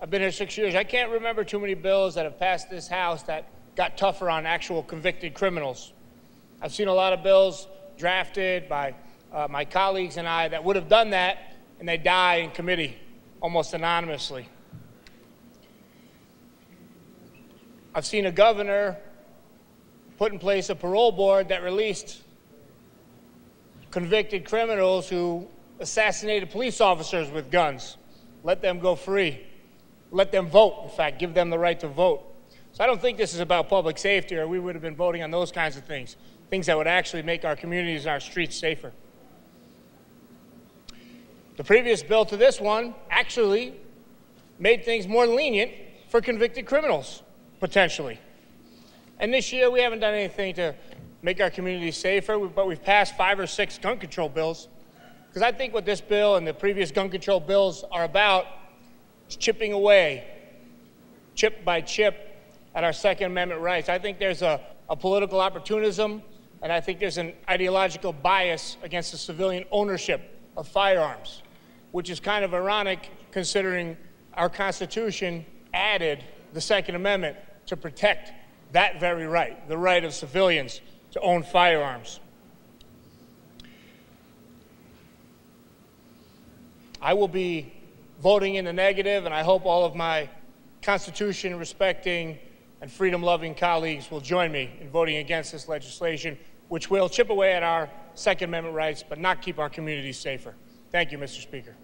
I've been here 6 years. I can't remember too many bills that have passed this House that got tougher on actual convicted criminals. I've seen a lot of bills drafted by my colleagues and I that would have done that, and they die in committee almost anonymously. I've seen a governor put in place a parole board that released convicted criminals who assassinated police officers with guns. Let them go free. Let them vote, in fact, give them the right to vote. So I don't think this is about public safety, or we would have been voting on those kinds of things, things that would actually make our communities and our streets safer. The previous bill to this one actually made things more lenient for convicted criminals, potentially. And this year, we haven't done anything to make our communities safer, but we've passed 5 or 6 gun control bills. Because I think what this bill and the previous gun control bills are about is chipping away, chip by chip, at our Second Amendment rights. I think there's a political opportunism, and I think there's an ideological bias against the civilian ownership of firearms, which is kind of ironic considering our Constitution added the Second Amendment to protect that very right, the right of civilians to own firearms. I will be voting in the negative, and I hope all of my Constitution-respecting and freedom-loving colleagues will join me in voting against this legislation, which will chip away at our Second Amendment rights, but not keep our communities safer. Thank you, Mr. Speaker.